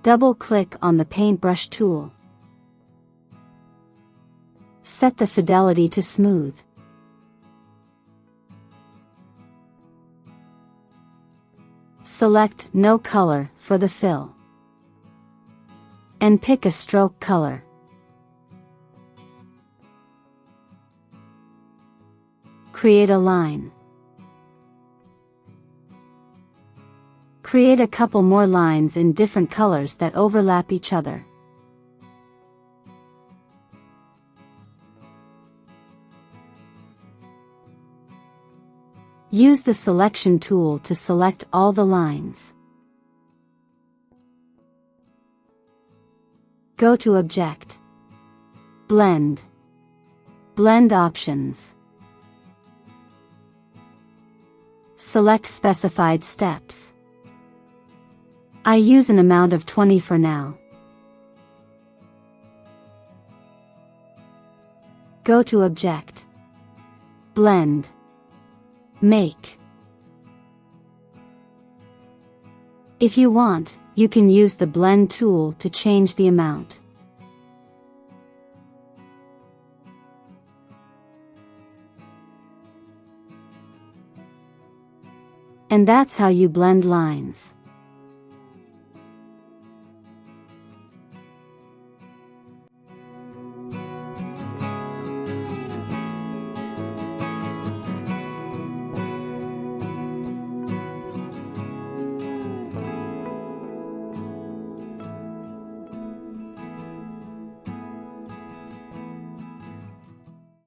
Double-click on the paintbrush tool. Set the fidelity to smooth. Select No Color for the fill. And pick a stroke color. Create a line. Create a couple more lines in different colors that overlap each other. Use the selection tool to select all the lines. Go to Object, Blend, Blend Options. Select Specified Steps. I use an amount of 20 for now. Go to Object, Blend, Make. If you want, you can use the Blend tool to change the amount. And that's how you blend lines.